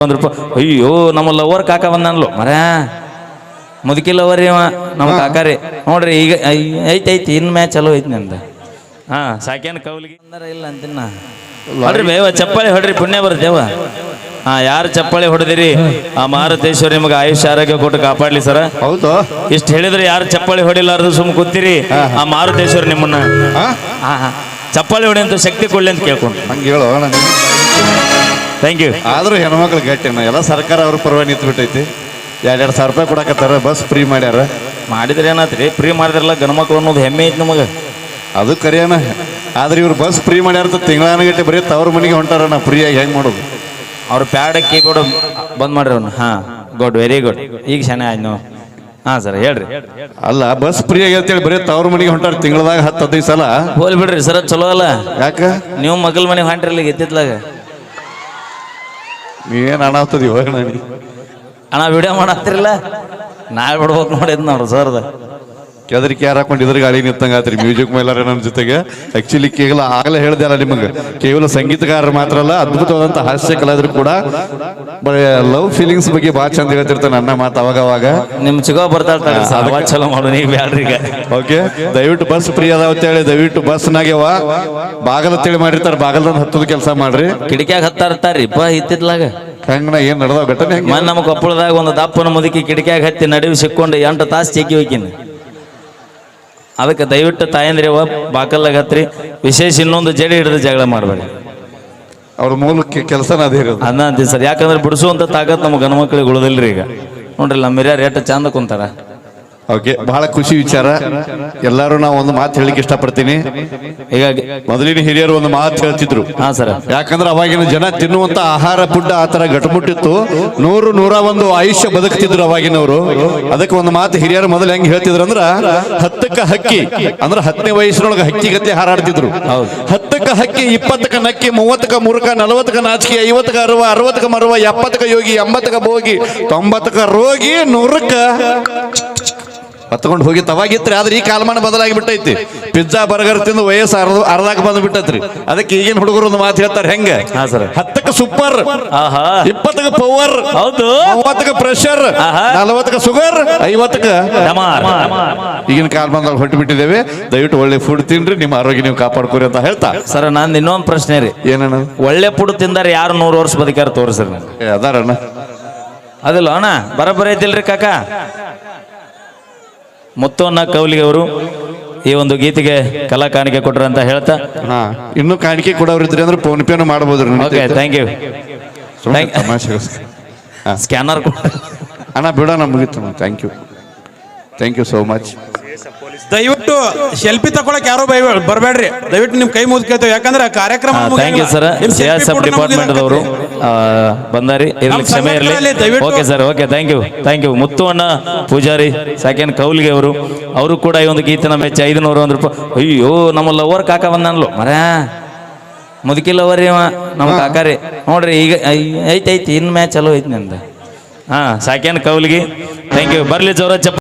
₹100. ಅಯ್ಯೋ ನಮ್ಮ ಲವರ್ ಕಾಕ ಬಂದನ್ಲು ಮರ ಮುದುಕಿ ಲವರ್ ಇವ ನಮ್ಮ ಕಾಕಾರಿ ನೋಡ್ರಿ ಈಗ ಐತಿ ಇನ್ ಮ್ಯಾಚ್ ಚಲೋ ಐತಿ ನಂದ ಸಾಕೇನ್ ಕೌಲಿಗೆ ಇಲ್ಲ ಅಂತಿನ ಹೊಡ್ರಿ ಬೇವ ಚಪ್ಪಾಳಿ ಹೊಡ್ರಿ ಪುಣ್ಯ ಬರ್ತೇವ ಯಾರು ಚಪ್ಪಾಳಿ ಹೊಡೆದಿರಿ ಆ ಮಾರುತೇಶ್ವರಿ ನಿಮಗೆ ಆಯುಷ್ಯ ಆರೋಗ್ಯ ಕೊಟ್ಟು ಕಾಪಾಡ್ಲಿ ಸರ. ಹೌದು ಇಷ್ಟು ಹೇಳಿದ್ರೆ ಯಾರು ಚಪ್ಪಾಳಿ ಹೊಡಿಲಾರ್ದು ಸುಮ್ ಕೂತಿರಿ ಆ ಮಾರುತೇಶ್ವರಿ ನಿಮ್ಮನ್ನ ಚಪ್ಪಾಳಿ ಹೊಡಿ ಅಂತ ಶಕ್ತಿ ಕೊಡ್ಲಿ ಅಂತ ಕೇಳ್ಕೊಂಡು ಹಂಗೆ ಹೇಳೋ. Thank you. ಆದ್ರೂ ಹೆಣ್ಮಕ್ಳು ಗಟ್ಟಿನ ಎಲ್ಲ ಸರ್ಕಾರ ಅವ್ರ ಪರವಾಗಿ ನಿಂತು ಬಿಟ್ಟೈತಿ. 2,000 ರೂಪಾಯಿ ಕೊಡಕತ್ತಾರ, ಬಸ್ ಫ್ರೀ ಮಾಡ್ಯಾರ. ಮಾಡಿದ್ರೆ ಏನಾತ್ರಿ ಫ್ರೀ ಮಾಡಿದ್ರಲ್ಲ ಗಣಮಕ್ಳು ಅನ್ನೋದು ಹೆಮ್ಮೆ ಐತಿ ನಮಗೆ. ಅದು ಕರಿಯಾನ. ಆದ್ರೆ ಇವ್ರು ಬಸ್ ಫ್ರೀ ಮಾಡ್ಯಾರ ತಿಂಗಳಾನಗಟ್ಟೆ ಬರೀ ತವ್ರ ಮನೆಗೆ ಹೊಂಟಾರ. ನಾ ಫ್ರೀಯಾಗಿ ಹೆಂಗ್ ಮಾಡೋದು? ಅವ್ರ ಪ್ಯಾಡ್ ಕೀಬೋರ್ಡ್ ಬಂದ್ ಮಾಡ್ರಿ ಅವ್ನು. Good, very good. ಈಗ ಚೆನ್ನಾಗಿ ಆಯ್ತು ನಾವು. ಸರ್ ಹೇಳ್ರಿ. ಅಲ್ಲ ಬಸ್ ಫ್ರೀ ಆಗೈತೇಳಿ ಬರೀ ತವ್ರ ಮನೆಗೆ ಹೊಂಟಾರ ತಿಂಗಳದಾಗ 10-15 ಸಲ. ಹೋಲ್ ಬಿಡ್ರಿ ಸರ್, ಚಲೋ ಅಲ್ಲ. ಯಾಕ ನೀವು ಮಗಲ್ ಮನೆಗೆ ಹೊಂಟ್ರಿಲ್ಲ ಎತ್ತಿತ್ಲಾಗ ನೀವೇನ್ ಅನಾಗ್ತದ ಇವಾಗ ನನಗೆ ಅಣ್ಣ ವಿಡಿಯೋ ಮಾಡತ್ತಿರಲ್ಲ ನಾಳೆ ಬಿಡ್ಬೇಕು ನೋಡಿದ್ ನೋಡ್ರಿ ಸರ್ದ ಕೆದರಿಕೆ ಯಾರು ಹಾಕೊಂಡು ಇದ್ರ ಗಾಡಿ ನಿಂತಂಗ ಆತ್ರಿ. ಮ್ಯೂಸಿಕ್ ಮೇಲಾರ ನನ್ನ ಜೊತೆಗೆ ಆಕ್ಚುಲಿ ಕೇವಲ ಆಗಲೇ ಹೇಳ್ದೆ ಅಲ್ಲ ನಿಮಗೆ, ಕೇವಲ ಸಂಗೀತಗಾರರು ಮಾತ್ರ ಅಲ್ಲ ಅದ್ಭುತವಾದಂತ ಹಾಸ್ಯ ಕಲಾವಿದರು ಕೂಡ ಲವ್ ಫೀಲಿಂಗ್ಸ್ ಬಗ್ಗೆ ಭಾಳ ಚಂದ ಹೇಳ್ತಿರ್ತಾನೆ. ನನ್ನ ಮಾತು ಅವಾಗ ನಿಮ್ ಚಿಗೋ ಬರ್ತಾ ಚಲೋ ಮಾಡು ನೀವು ಬ್ಯಾಡ್ರಿ. ಓಕೆ, ದಯವಿಟ್ಟು ಬಸ್ ಫ್ರೀ ಅದಾವ ಅಂತೇಳಿ ದಯವಿಟ್ಟು ಬಸ್ನಾಗ್ಯವ ಬಾಗಲ ಅಂತೇಳಿ ಮಾಡಿರ್ತಾರೆ, ಬಾಗಲ್ದಂದು ಹತ್ತದ ಕೆಲಸ ಮಾಡ್ರಿ. ಕಿಟಕಿಯಾಗ ಹತ್ತಾರ್ತಾರ್ರಿ ಇತ್ತಿತ್ಲಾಗ ಹೆಂಗನ ಏನ್ ನಡೆದಾವ ಘಟನೆ. ನಮ್ಮ ಕೊಪ್ಪಳದಾಗ ಒಂದು ದಪ್ಪನ ಮುದುಕಿ ಕಿಟಕಿಯಾಗ ಹತ್ತಿ ನಡುವೆ ಸಿಕ್ಕೊಂಡು 8 ತಾಸು ಚೆಕ್ಕಿ ಹೋಗಿನಿ. ಅದಕ್ಕೆ ದಯವಿಟ್ಟು ತಾಯಂದ್ರಿ ಬಾಕಲ್ಲಾಗ ಹತ್ರಿ. ವಿಶೇಷ ಇನ್ನೊಂದು ಜಡಿ ಹಿಡಿದು ಜಗಳ ಮಾಡಬೇಡಿ. ಅವ್ರ ಮೂಲಕ್ಕೆ ಕೆಲಸನ ಅದೇ ಇರೋದು ಅನ್ನ ಅಂತೀವಿ ಸರ್. ಯಾಕಂದ್ರೆ ಬಿಡಿಸುವಂತ ತಾಕತ್ ನಮ್ಮ ಗಣ ಮಕ್ಕಳಿಗೆ ಉಳಿದಿಲ್ರಿ. ಈಗ ನೋಡ್ರಿ ನಮ್ಮ ಹಿರಿಯರು ರೇಟ್ ಚಂದ ಕುಂತಾರ. ಓಕೆ, ಬಹಳ ಖುಷಿ ವಿಚಾರ. ಎಲ್ಲರೂ ನಾವು ಒಂದು ಮಾತು ಹೇಳಿಕ್ಕೆ ಇಷ್ಟಪಡ್ತೀನಿ. ಹೀಗಾಗಿ ಮೊದಲಿನ ಹಿರಿಯರು ಒಂದು ಮಾತು ಹೇಳ್ತಿದ್ರು. ಸರ್, ಯಾಕಂದ್ರೆ ಅವಾಗಿನ ಜನ ತಿನ್ನುವಂತ ಆಹಾರ ಫುಡ್ ಆತರ ಗಟ್ಟಮುಟ್ಟಿತ್ತು. 100-101 ಆಯುಷ್ಯ ಬದುಕ್ತಿದ್ರು ಅವಾಗಿನವರು. ಅದಕ್ಕೆ ಒಂದು ಮಾತು ಹಿರಿಯರು ಮೊದಲು ಹೆಂಗ್ ಹೇಳ್ತಿದ್ರು ಅಂದ್ರ 10ಕ್ಕ ಹಕ್ಕಿ ಅಂದ್ರೆ 10ನೇ ವಯಸ್ಸಿನೊಳಗೆ ಹಕ್ಕಿ ಗತಿ ಹಾರಾಡ್ತಿದ್ರು. 10ಕ್ಕ ಹಕ್ಕಿ, 20ಕ್ಕ ನಕ್ಕಿ, 30ಕ್ಕ ಮುರುಕ, 40ಕ್ಕ ನಾಚಿಕೆ, 50ಕ್ಕ ಅರುವ, 60ಕ್ಕ ಮರುವ, 70ಕ್ಕ ಯೋಗಿ, 80ಕ್ಕ ಭೋಗಿ, 90ಕ್ಕ ರೋಗಿ, 100ಕ್ಕ ಹತ್ಕೊಂಡು ಹೋಗಿ ತವಾಗಿತ್ರಿ. ಆದ್ರೆ ಈ ಕಾಲಮಾನ ಬದಲಾಗಿ ಬಿಟ್ಟೈತಿ. ಪಿಜ್ಜಾ ಬರ್ಗರ್ ತಿಂದು ವಯಸ್ಸು ಅರ್ಧಾಕ ಬಂದು ಬಿಟ್ಟತ್ರಿ. ಅದಕ್ಕೆ ಈಗಿನ ಹುಡುಗರು ಒಂದು ಮಾತು ಹೇಳ್ತಾರೆ ಹೆಂಗ. 10ಕ್ಕ ಸೂಪರ್, 20ಕ್ಕ ಪವರ್, 30ಕ್ಕ ಪ್ರೆಷರ್, 40ಕ್ಕ ಶುಗರ್, 50ಕ್ಕ ಈಗಿನ ಕಾಲಮಾನದಲ್ಲಿ ಹೊಟ್ಟು ಬಿಟ್ಟಿದ್ದೇವೆ. ದಯವಿಟ್ಟು ಒಳ್ಳೆ ಫುಡ್ ತಿನ್ರಿ, ನಿಮ್ಮ ಆರೋಗ್ಯ ನೀವು ಕಾಪಾಡ್ಕೋರಿ ಅಂತ ಹೇಳ್ತಾ ಸರ್ ನಂದು ಇನ್ನೊಂದು ಪ್ರಶ್ನೆ ರೀ. ಏನಣ್ಣ? ಒಳ್ಳೆ ಫುಡ್ ತಿಂದಾರೆ ಯಾರು 100 ವರ್ಷ ಬದುಕ್ಯಾರ ತೋರಿಸ್ರಿ. ಅದಾರಣ್ಣ? ಅದಿಲ್ಲ ಅಣ್ಣ, ಬರಬರ ಐತಿಲ್ರಿ ಕಾಕ. ಮುತ್ತುವನ್ನ ಕೌಲಿಗೆ ಅವರು ಈ ಒಂದು ಗೀತೆಗೆ ಕಲಾ ಕಾಣಿಕೆ ಕೊಟ್ರ ಅಂತ ಹೇಳ್ತಾ ಇನ್ನು ಕಾಣಿಕೆ ಕೊಡೋರಿದ್ರಿ ಅಂದ್ರೆ ಫೋನ್ ಪೇನು ಮಾಡಬಹುದ್ರಿ. Okay, thank you. ಸ್ಕ್ಯಾನರ್ ಅಣ್ಣ ಬಿಡೋಣ, ಮುಗಿತು. Thank you so much. ದಯವಿಟ್ಟು ಸೆಲ್ಫಿ ತಗೊಳಕ್ ಯಾರು ಬರಬೇಡ್ರಿ. ದಯವಿಟ್ಟು ನಿಮ್ ಕೈ ಮುಗಿತೇವೆ, ಯಾಕಂದ್ರೆ ಕಾರ್ಯಕ್ರಮ. Thank you sir. CRSF department ಅವರು ಬಂದಾರಿ, ಇರ್ಲಿ ಕ್ಷಮೆ ಇರಲಿ. Okay sir, okay, thank you. ಮುತ್ತುವಣ್ಣ ಪೂಜಾರಿ ಸಾಕೇನ್ ಕೌಲಿಗೆ ಅವರು ಕೂಡ ಈ ಒಂದು ಗೀತನ ಮೆಚ್ಚ ₹501. ಅಯ್ಯೋ ನಮ್ಮ ಲವರ್ ಕಾಕ ಬಂದನ್ಲು ಮರ ಮುದುಕಿ ಲವರ್ ಇವ ನಮ್ಮ ಕಾಕಾರಿ ನೋಡ್ರಿ ಈಗ ಐತಿ ಇನ್ ಮ್ಯಾಚ್ ಚಲೋ ಐತಿ ನಂದ. ಸಾಕೇನ್ ಕೌಲಿಗೆ. Thank you. ಬರ್ಲಿ ಜೋರ ಚಪ್ಪ.